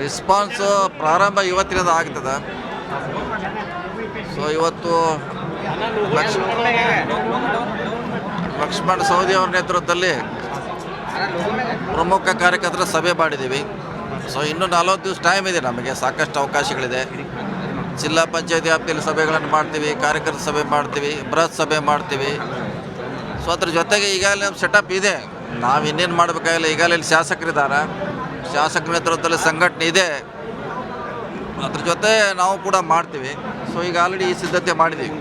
Response ಪ್ರಾರಂಭ ಇವತ್ತಿನಿಂದ ಆಗ್ತದೆ. ಸೊ ಇವತ್ತು ಲಕ್ಷ್ಮಣ್ ಸವದಿ ಅವರ ನೇತೃತ್ವದಲ್ಲಿ ಪ್ರಮುಖ ಕಾರ್ಯಕರ್ತರ ಸಭೆ ಮಾಡಿದ್ದೀವಿ. ಸೊ ಇನ್ನೂ 40 ದಿವಸ ಟೈಮ್ ಇದೆ, ನಮಗೆ ಸಾಕಷ್ಟು ಅವಕಾಶಗಳಿದೆ. ಜಿಲ್ಲಾ ಪಂಚಾಯತಿ ವ್ಯಾಪ್ತಿಯಲ್ಲಿ ಸಭೆಗಳನ್ನು ಮಾಡ್ತೀವಿ, ಕಾರ್ಯಕರ್ತರ ಸಭೆ ಮಾಡ್ತೀವಿ, ಬೃಹತ್ ಸಭೆ ಮಾಡ್ತೀವಿ. ಸೊ ಅದ್ರ ಜೊತೆಗೆ ಈಗಾಗಲೇ ನಮ್ಮ ಸೆಟಪ್ ಇದೆ, ನಾವು ಇನ್ನೇನು ಮಾಡಬೇಕಾಗಿಲ್ಲ. ಈಗಾಗಲೇ ಇಲ್ಲಿ ಶಾಸಕರಿದ್ದಾರೆ, ಶಾಸಕರ ನೇತೃತ್ವದಲ್ಲಿ ಸಂಘಟನೆ ಇದೆ, ಅದ್ರ ಜೊತೆ ನಾವು ಕೂಡ ಮಾಡ್ತೀವಿ. ಸೊ ಈಗ ಆಲ್ರೆಡಿ ಈ ಸಿದ್ಧತೆ ಮಾಡಿದ್ದೀವಿ.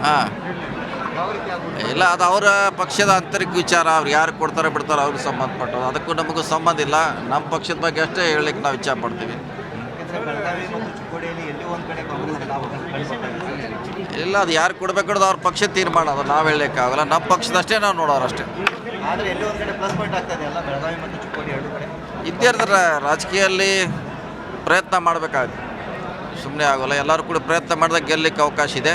ಹಾಂ, ಇಲ್ಲ, ಅದು ಅವರ ಪಕ್ಷದ ಆಂತರಿಕ ವಿಚಾರ. ಅವ್ರು ಯಾರು ಕೊಡ್ತಾರೆ ಬಿಡ್ತಾರೆ ಅವ್ರಿಗೆ ಸಂಬಂಧಪಟ್ಟದ್ದು, ಅದಕ್ಕೂ ನಮಗೂ ಸಂಬಂಧ ಇಲ್ಲ. ನಮ್ಮ ಪಕ್ಷದ ಬಗ್ಗೆ ಅಷ್ಟೇ ಹೇಳಲಿಕ್ಕೆ ನಾವು ಇಚ್ಛೆ ಪಡ್ತೀವಿ. ಇಲ್ಲ, ಅದು ಯಾರು ಕೊಡಬೇಕು ಅವ್ರ ಪಕ್ಷ ತೀರ್ಮಾನ, ಅದು ನಾವು ಹೇಳಲಿಕ್ಕಾಗಲ್ಲ. ನಮ್ಮ ಪಕ್ಷದಷ್ಟೇ ನಾವು ನೋಡೋರು ಅಷ್ಟೇ. ಇದ್ದೇ ಇರ್ತಾರೆ, ರಾಜಕೀಯದಲ್ಲಿ ಪ್ರಯತ್ನ ಮಾಡಬೇಕಾಗುತ್ತೆ, ಸುಮ್ಮನೆ ಆಗೋಲ್ಲ. ಎಲ್ಲರೂ ಕೂಡ ಪ್ರಯತ್ನ ಮಾಡಿದಾಗ ಗೆಲ್ಲಲಿಕ್ಕೆ ಅವಕಾಶ ಇದೆ.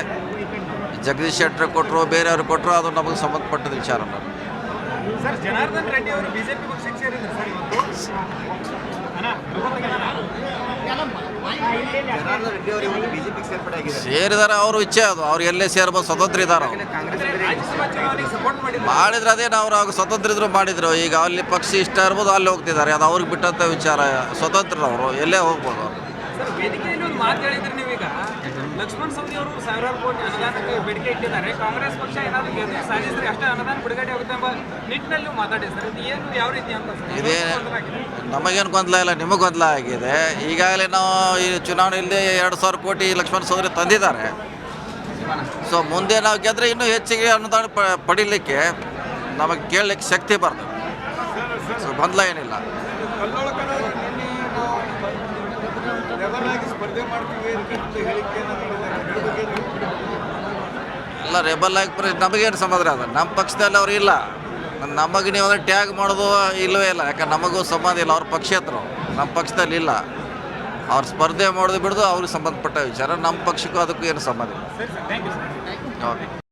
ಜಗದೀಶ್ ಶೆಟ್ಟರ್ ಕೊಟ್ಟರು, ಬೇರೆಯವರು ಕೊಟ್ಟರು, ಅದು ನಮಗೆ ಸಂಬಂಧಪಟ್ಟದ ವಿಚಾರ. ಸರ್, ಜನಾರ್ದನ್ ರೆಡ್ಡಿ ಅವರು ಬಿಜೆಪಿ ಪಕ್ಷಕ್ಕೆ ಸೇರಿದ್ರು ಸರ್ ಇವತ್ತು. ಸೇರಿದಾರೆ, ಅವರು ಇಚ್ಛೆ ಅದು. ಅವ್ರು ಎಲ್ಲೇ ಸೇರ್ಬೋದು, ಸ್ವತಂತ್ರ ಇದ್ದಾರೆ. ಮಾಡಿದ್ರೆ ಅದೇನು, ಅವ್ರು ಆಗ ಸ್ವತಂತ್ರ ಇದ್ರು ಮಾಡಿದ್ರು. ಈಗ ಅಲ್ಲಿ ಪಕ್ಷ ಇಷ್ಟ ಇರ್ಬೋದು, ಅಲ್ಲಿ ಹೋಗ್ತಿದ್ದಾರೆ. ಅದು ಅವ್ರಿಗೆ ಬಿಟ್ಟಂಥ ವಿಚಾರ. ಸ್ವತಂತ್ರರವರು ಎಲ್ಲೇ ಹೋಗ್ಬೋದು. ಸರ್, ವೇದಿಕೆಯಲ್ಲಿ ಒಂದು ಮಾತು ಹೇಳಿದ್ರೆ ನೀವೀಗ ಲಕ್ಷ್ಮಣ್ ಸವದಿ ಅವರು ಸಾವಿರಾರು ಕೋಟಿ ಅನುದಾನಕ್ಕೆ ಬೇಡಿಕೆ ಇಟ್ಟಿದ್ದಾರೆ. ಕಾಂಗ್ರೆಸ್ ಪಕ್ಷ ಏನಾದರೂ ಗೆದ್ದು ಸಾಧಿಸಿದ್ರೆ ಅಷ್ಟೇ ಅನುದಾನ ಬಿಡುಗಡೆ ಆಗುತ್ತೆ ಎಂಬ ನಿಟ್ಟಿನಲ್ಲಿ ಮಾತಾಡಿದ್ದಾರೆ. ಇದು ಏನು, ಯಾವ ರೀತಿ ಅಂತ? ಇದೇ ನಮಗೇನು ಗೊಂದಲ ಇಲ್ಲ, ನಿಮಗೆ ಗೊಂದಲ ಆಗಿದೆ. ಈಗಾಗಲೇ ನಾವು ಈ ಚುನಾವಣೆಯಲ್ಲಿ 2,000 ಕೋಟಿ ಲಕ್ಷ್ಮಣ್ ಸವದಿ ತಂದಿದ್ದಾರೆ. ಸೊ ಮುಂದೆ ನಾವು ಗೆದ್ದರೆ ಇನ್ನೂ ಹೆಚ್ಚಿಗೆ ಅನುದಾನ ಪಡೀಲಿಕ್ಕೆ ನಮಗೆ ಕೇಳಲಿಕ್ಕೆ ಶಕ್ತಿ ಬರ್ತದೆ. ಸೊ ಗೊಂದಲ ಏನಿಲ್ಲ. ಇಲ್ಲ, ರೆಬಲ್ ಆಗಿ ನಮಗೇನು ಸಂಬಂಧ ಅದ. ನಮ್ಮ ಪಕ್ಷದಲ್ಲಿ ಅವ್ರು ಇಲ್ಲ, ನಮಗೆ ನೀವು ಅದನ್ನು ಟ್ಯಾಗ್ ಮಾಡೋದು ಇಲ್ಲವೇ ಇಲ್ಲ. ಯಾಕಂದ್ರೆ ನಮಗೂ ಸಂಬಂಧ ಇಲ್ಲ, ಅವ್ರ ಪಕ್ಷೇತರು. ನಮ್ಮ ಪಕ್ಷದಲ್ಲಿ ಇಲ್ಲ. ಅವ್ರು ಸ್ಪರ್ಧೆ ಮಾಡೋದು ಬಿಡೋದು ಅವ್ರಿಗೆ ಸಂಬಂಧಪಟ್ಟ ವಿಚಾರ. ನಮ್ಮ ಪಕ್ಷಕ್ಕೂ ಅದಕ್ಕೂ ಏನು ಸಂಬಂಧ ಇಲ್ಲ. ಓಕೆ.